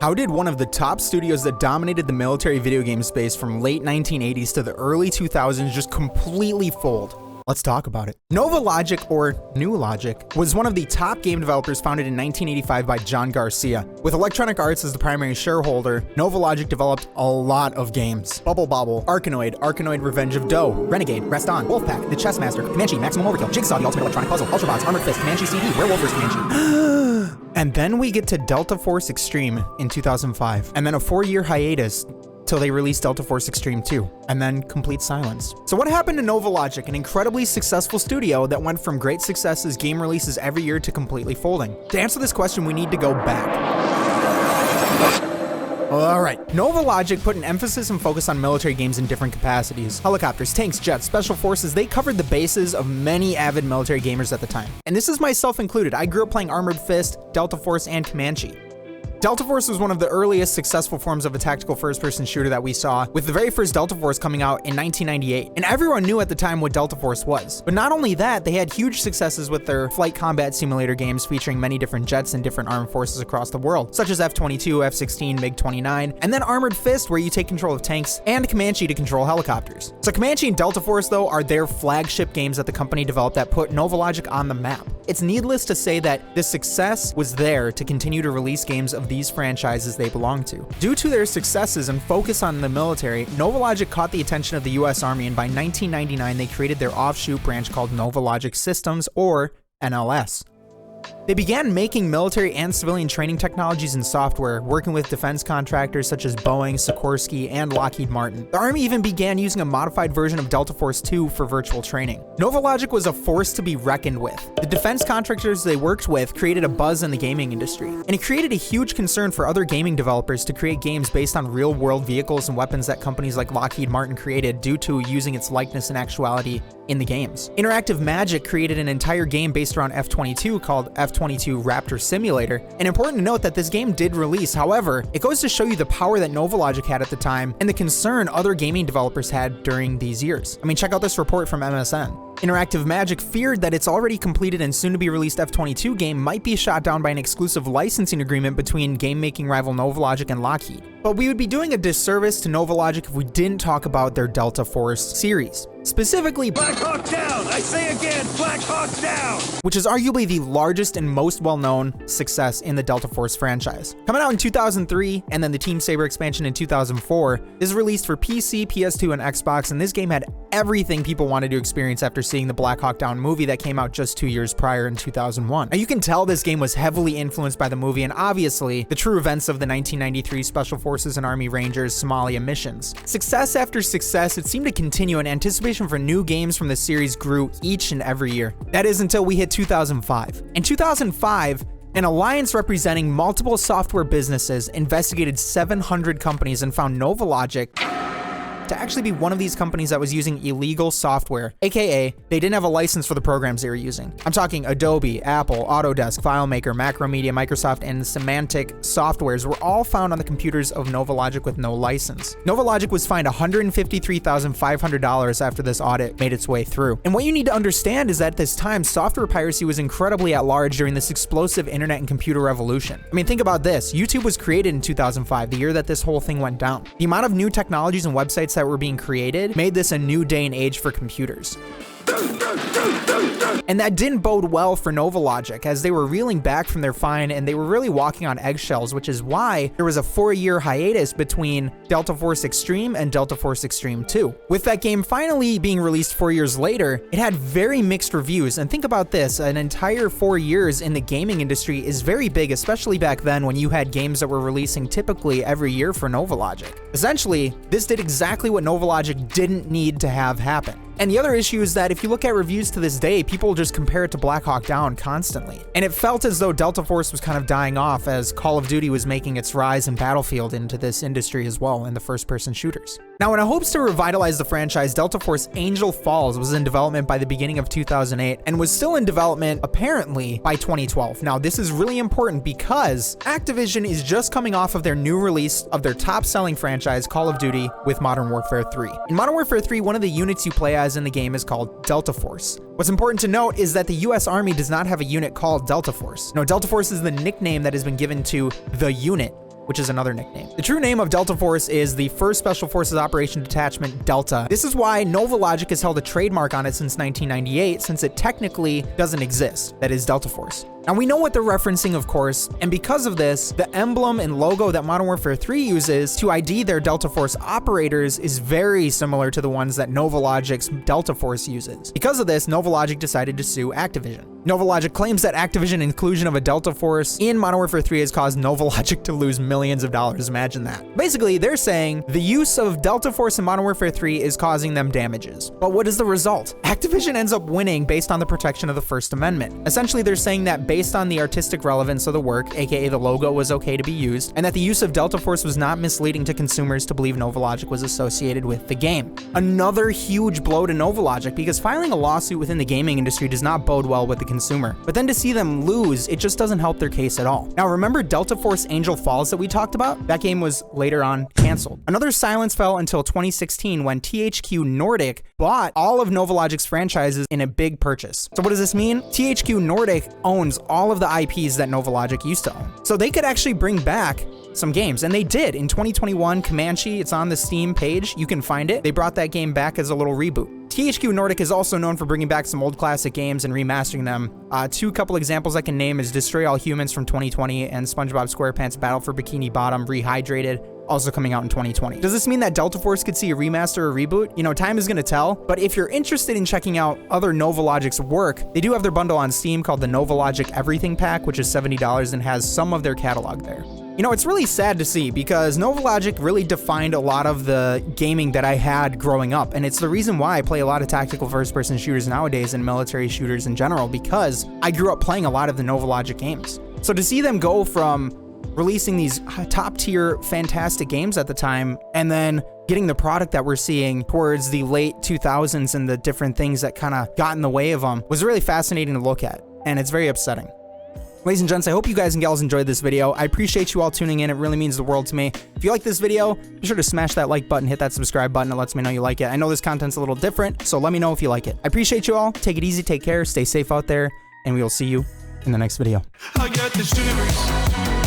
How did one of the top studios that dominated the military video game space from late 1980s to the early 2000s just completely fold? Let's talk about it. NovaLogic, or NovaLogic, was one of the top game developers founded in 1985 by John Garcia. With Electronic Arts as the primary shareholder, NovaLogic developed a lot of games. Bubble Bobble, Arkanoid, Arkanoid Revenge of Doe, Renegade, Rest On, Wolfpack, The Chess Master, Comanche, Maximum Overkill, Jigsaw, The Ultimate Electronic Puzzle, Ultrabots, Armored Fist, Comanche CD, Werewolf vs. Comanche. And then we get to Delta Force Extreme in 2005, and then a 4-year hiatus till they released Delta Force Extreme 2, and then complete silence. So what happened to NovaLogic, an incredibly successful studio that went from great successes, game releases every year, to completely folding? To answer this question, we need to go back. Alright, NovaLogic put an emphasis and focus on military games in different capacities. Helicopters, tanks, jets, special forces, they covered the bases of many avid military gamers at the time. And this is myself included. I grew up playing Armored Fist, Delta Force, and Comanche. Delta Force was one of the earliest successful forms of a tactical first-person shooter that we saw, with the very first Delta Force coming out in 1998. And everyone knew at the time what Delta Force was. But not only that, they had huge successes with their flight combat simulator games featuring many different jets and different armed forces across the world, such as F-22, F-16, MiG-29, and then Armored Fist, where you take control of tanks, and Comanche to control helicopters. So Comanche and Delta Force, though, are their flagship games that the company developed that put NovaLogic on the map. It's needless to say that the success was there to continue to release games of these franchises they belong to. Due to their successes and focus on the military, NovaLogic caught the attention of the US Army, and by 1999 they created their offshoot branch called NovaLogic Systems, or NLS. They began making military and civilian training technologies and software, working with defense contractors such as Boeing, Sikorsky, and Lockheed Martin. The Army even began using a modified version of Delta Force 2 for virtual training. NovaLogic was a force to be reckoned with. The defense contractors they worked with created a buzz in the gaming industry, and it created a huge concern for other gaming developers to create games based on real-world vehicles and weapons that companies like Lockheed Martin created due to using its likeness and actuality in the games. Interactive Magic created an entire game based around F-22 called F-22 Raptor Simulator, and important to note that this game did release. However, it goes to show you the power that NovaLogic had at the time and the concern other gaming developers had during these years. I mean, check out this report from MSN. Interactive Magic feared that its already completed and soon-to-be-released F-22 game might be shot down by an exclusive licensing agreement between game-making rival NovaLogic and Lockheed. But we would be doing a disservice to NovaLogic if we didn't talk about their Delta Force series. Specifically, Black Hawk down! I say again, Black Hawk down! Which is arguably the largest and most well-known success in the Delta Force franchise. Coming out in 2003, and then the Team Saber expansion in 2004, this is released for PC, PS2, and Xbox, and this game had everything people wanted to experience after seeing the Black Hawk Down movie that came out just 2 years prior in 2001. Now you can tell this game was heavily influenced by the movie and obviously the true events of the 1993 Special Forces and Army Rangers Somalia missions. Success after success, it seemed to continue, and anticipation for new games from the series grew each and every year. That is until we hit 2005. In 2005, an alliance representing multiple software businesses investigated 700 companies and found NovaLogic to actually be one of these companies that was using illegal software, aka they didn't have a license for the programs they were using. I'm talking Adobe, Apple, Autodesk, FileMaker, Macromedia, Microsoft, and Symantec softwares were all found on the computers of NovaLogic with no license. NovaLogic was fined $153,500 after this audit made its way through. And what you need to understand is that at this time, software piracy was incredibly at large during this explosive internet and computer revolution. I mean, think about this. YouTube was created in 2005, the year that this whole thing went down. The amount of new technologies and websites that were being created made this a new day and age for computers. And that didn't bode well for NovaLogic, as they were reeling back from their fine and they were really walking on eggshells, which is why there was a 4-year hiatus between Delta Force Extreme and Delta Force Extreme 2. With that game finally being released 4 years later, it had very mixed reviews. And think about this, an entire 4 years in the gaming industry is very big, especially back then when you had games that were releasing typically every year for NovaLogic. Essentially, this did exactly what NovaLogic didn't need to have happen. And the other issue is that if you look at reviews to this day, people just compare it to Black Hawk Down constantly. And it felt as though Delta Force was kind of dying off as Call of Duty was making its rise in Battlefield into this industry as well in the first-person shooters. Now, in hopes to revitalize the franchise, Delta Force Angel Falls was in development by the beginning of 2008 and was still in development, apparently, by 2012. Now, this is really important because Activision is just coming off of their new release of their top-selling franchise, Call of Duty, with Modern Warfare 3. In Modern Warfare 3, one of the units you play as in the game is called Delta Force. What's important to note is that the US Army does not have a unit called Delta Force. No, Delta Force is the nickname that has been given to the unit. which is another nickname. The true name of Delta Force is the 1st Special Forces Operation Detachment Delta. This is why NovaLogic has held a trademark on it since 1998, since it technically doesn't exist. That is Delta Force. Now we know what they're referencing, of course, and because of this, the emblem and logo that Modern Warfare 3 uses to ID their Delta Force operators is very similar to the ones that NovaLogic's Delta Force uses. Because of this, NovaLogic decided to sue Activision. NovaLogic claims that Activision inclusion of a Delta Force in Modern Warfare 3 has caused NovaLogic to lose millions of dollars. Imagine that. Basically, they're saying the use of Delta Force in Modern Warfare 3 is causing them damages. But what is the result? Activision ends up winning based on the protection of the First Amendment. Essentially, they're saying that based on the artistic relevance of the work, aka the logo, was okay to be used, and that the use of Delta Force was not misleading to consumers to believe NovaLogic was associated with the game. Another huge blow to NovaLogic, because filing a lawsuit within the gaming industry does not bode well with the consumer. But then to see them lose, it just doesn't help their case at all. Now remember Delta Force Angel Falls that we talked about? That game was later on canceled. Another silence fell until 2016 when THQ Nordic bought all of NovaLogic's franchises in a big purchase. So what does this mean? THQ Nordic owns all of the IPs that NovaLogic used to own. So they could actually bring back some games, and they did. In 2021, Comanche, it's on the Steam page, you can find it. They brought that game back as a little reboot. THQ Nordic is also known for bringing back some old classic games and remastering them. Two couple examples I can name is Destroy All Humans from 2020 and SpongeBob SquarePants Battle for Bikini Bottom Rehydrated, also coming out in 2020. Does this mean that Delta Force could see a remaster or reboot? You know, time is gonna tell, but if you're interested in checking out other NovaLogic's work, they do have their bundle on Steam called the NovaLogic Everything Pack, which is $70 and has some of their catalog there. You know, it's really sad to see because NovaLogic really defined a lot of the gaming that I had growing up, and it's the reason why I play a lot of tactical first-person shooters nowadays and military shooters in general, because I grew up playing a lot of the NovaLogic games. So to see them go from releasing these top-tier fantastic games at the time and then getting the product that we're seeing towards the late 2000s and the different things that kind of got in the way of them was really fascinating to look at, and it's very upsetting. Ladies and gents, I hope you guys and gals enjoyed this video. I appreciate you all tuning in. It really means the world to me. If you like this video, be sure to smash that like button, hit that subscribe button. It lets me know you like it. I know this content's a little different, so let me know if you like it. I appreciate you all. Take it easy, take care, stay safe out there, and we will see you in the next video. I got the shivers.